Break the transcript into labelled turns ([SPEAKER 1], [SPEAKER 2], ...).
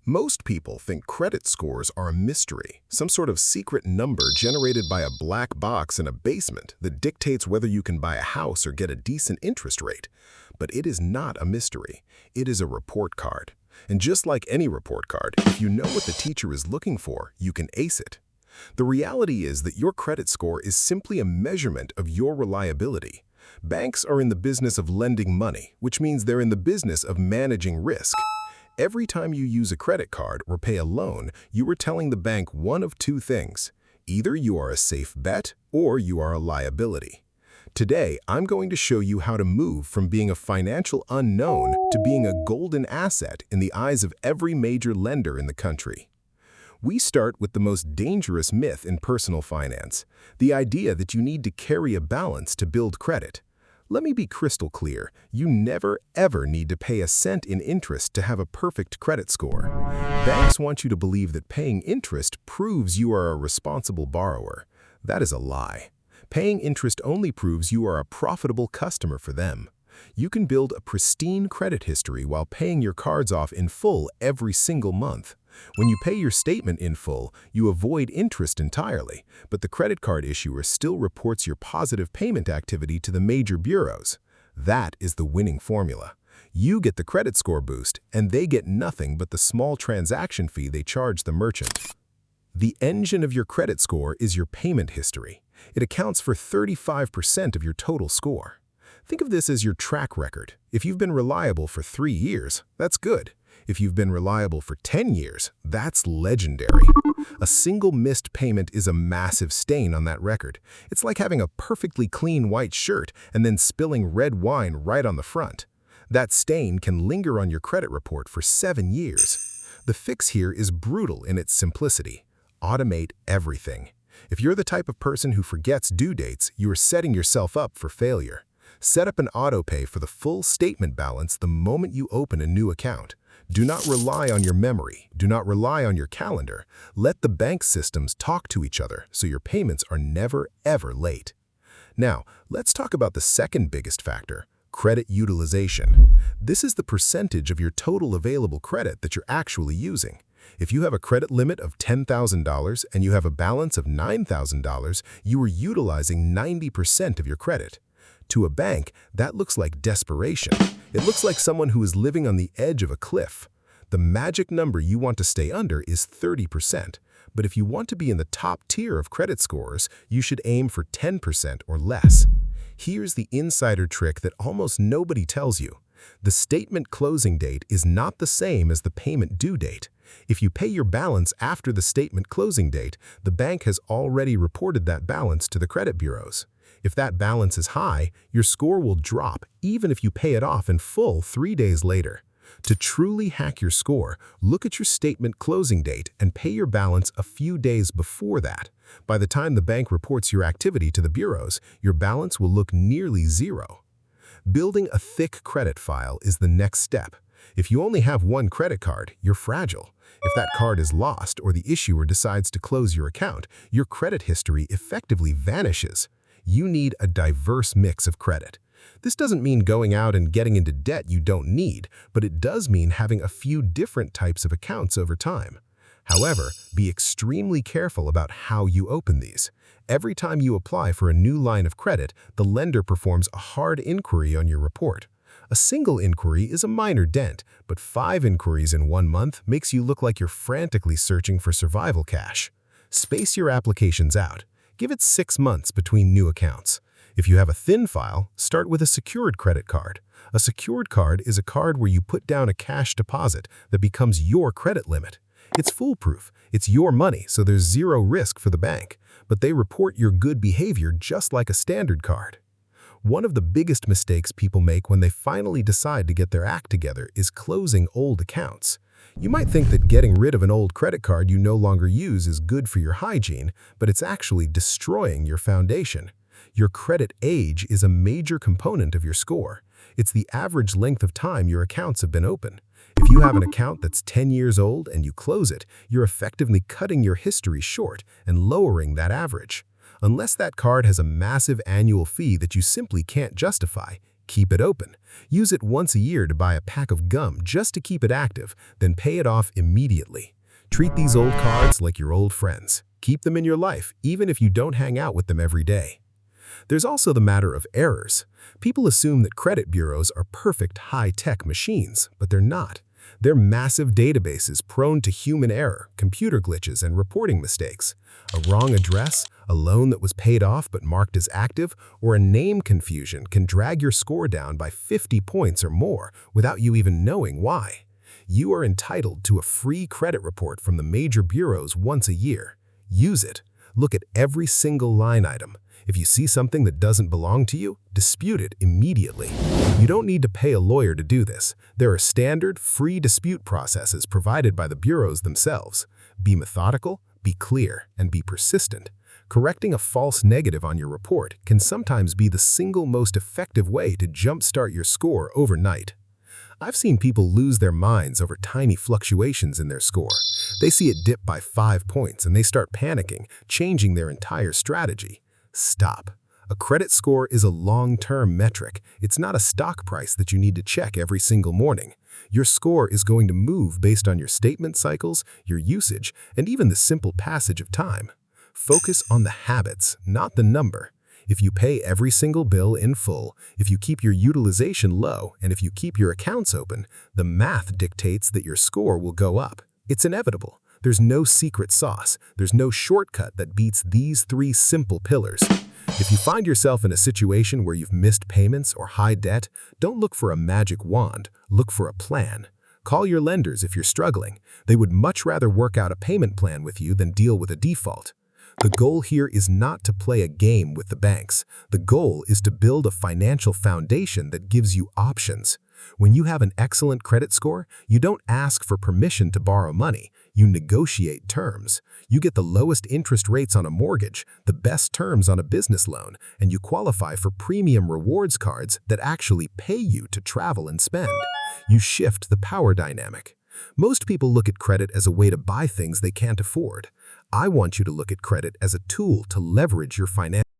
[SPEAKER 1] Most people think credit scores are a mystery, some sort of secret number generated by a black box in a basement that dictates whether you can buy a house or get a decent interest rate. But it is not a mystery. It is a report card. And just like any report card, if you know what the teacher is looking for, you can ace it. The reality is that your credit score is simply a measurement of your reliability. Banks are in the business of lending money, which means they're in the business of managing risk. Every time you use a credit card or pay a loan, you are telling the bank one of two things. Either you are a safe bet or you are a liability. Today, I'm going to show you how to move from being a financial unknown to being a golden asset in the eyes of every major lender in the country. We start with the most dangerous myth in personal finance, the idea that you need to carry a balance to build credit. Let me be crystal clear, you never ever need to pay a cent in interest to have a perfect credit score. Banks want you to believe that paying interest proves you are a responsible borrower. That is a lie. Paying interest only proves you are a profitable customer for them. You can build a pristine credit history while paying your cards off in full every single month. When you pay your statement in full, you avoid interest entirely, but the credit card issuer still reports your positive payment activity to the major bureaus. That is the winning formula. You get the credit score boost, and they get nothing but the small transaction fee they charge the merchant. The engine of your credit score is your payment history. It accounts for 35% of your total score. Think of this as your track record. If you've been reliable for 3 years, that's good. If you've been reliable for 10 years, that's legendary. A single missed payment is a massive stain on that record. It's like having a perfectly clean white shirt and then spilling red wine right on the front. That stain can linger on your credit report for 7 years. The fix here is brutal in its simplicity. Automate everything. If you're the type of person who forgets due dates, you are setting yourself up for failure. Set up an autopay for the full statement balance the moment you open a new account. Do not rely on your memory. Do not rely on your calendar. Let the bank systems talk to each other so your payments are never, ever late. Now, let's talk about the second biggest factor, credit utilization. This is the percentage of your total available credit that you're actually using. If you have a credit limit of $10,000 and you have a balance of $9,000, you are utilizing 90% of your credit. To a bank, that looks like desperation. It looks like someone who is living on the edge of a cliff. The magic number you want to stay under is 30%, but if you want to be in the top tier of credit scores, you should aim for 10% or less. Here's the insider trick that almost nobody tells you. The statement closing date is not the same as the payment due date. If you pay your balance after the statement closing date, the bank has already reported that balance to the credit bureaus. If that balance is high, your score will drop even if you pay it off in full 3 days later. To truly hack your score, look at your statement closing date and pay your balance a few days before that. By the time the bank reports your activity to the bureaus, your balance will look nearly zero. Building a thick credit file is the next step. If you only have one credit card, you're fragile. If that card is lost or the issuer decides to close your account, your credit history effectively vanishes. You need a diverse mix of credit. This doesn't mean going out and getting into debt you don't need, but it does mean having a few different types of accounts over time. However, be extremely careful about how you open these. Every time you apply for a new line of credit, the lender performs a hard inquiry on your report. A single inquiry is a minor dent, but 5 inquiries in 1 month makes you look like you're frantically searching for survival cash. Space your applications out. Give it 6 months between new accounts. If you have a thin file, start with a secured credit card. A secured card is a card where you put down a cash deposit that becomes your credit limit. It's foolproof. It's your money, so there's zero risk for the bank, but they report your good behavior just like a standard card. One of the biggest mistakes people make when they finally decide to get their act together is closing old accounts. You might think that getting rid of an old credit card you no longer use is good for your hygiene, but it's actually destroying your foundation. Your credit age is a major component of your score. It's the average length of time your accounts have been open. If you have an account that's 10 years old and you close it, you're effectively cutting your history short and lowering that average. Unless that card has a massive annual fee that you simply can't justify, Keep it open. Use it once a year to buy a pack of gum just to keep it active, then pay it off immediately. Treat these old cards like your old friends. Keep them in your life, even if you don't hang out with them every day. There's also the matter of errors. People assume that credit bureaus are perfect high-tech machines, but they're not. They're massive databases prone to human error, computer glitches, and reporting mistakes. A wrong address, a loan that was paid off but marked as active, or a name confusion can drag your score down by 50 points or more without you even knowing why. You are entitled to a free credit report from the major bureaus once a year. Use it. Look at every single line item. If you see something that doesn't belong to you, dispute it immediately. You don't need to pay a lawyer to do this. There are standard, free dispute processes provided by the bureaus themselves. Be methodical, be clear, and be persistent. Correcting a false negative on your report can sometimes be the single most effective way to jumpstart your score overnight. I've seen people lose their minds over tiny fluctuations in their score. They see it dip by 5 points and they start panicking, changing their entire strategy. Stop. A credit score is a long-term metric. It's not a stock price that you need to check every single morning. Your score is going to move based on your statement cycles, your usage, and even the simple passage of time. Focus on the habits, not the number. If you pay every single bill in full, if you keep your utilization low, and if you keep your accounts open, the math dictates that your score will go up. It's inevitable. There's no secret sauce. There's no shortcut that beats these 3 simple pillars. If you find yourself in a situation where you've missed payments or high debt, don't look for a magic wand. Look for a plan. Call your lenders if you're struggling. They would much rather work out a payment plan with you than deal with a default. The goal here is not to play a game with the banks. The goal is to build a financial foundation that gives you options. When you have an excellent credit score, you don't ask for permission to borrow money. You negotiate terms. You get the lowest interest rates on a mortgage, the best terms on a business loan, and you qualify for premium rewards cards that actually pay you to travel and spend. You shift the power dynamic. Most people look at credit as a way to buy things they can't afford. I want you to look at credit as a tool to leverage your financial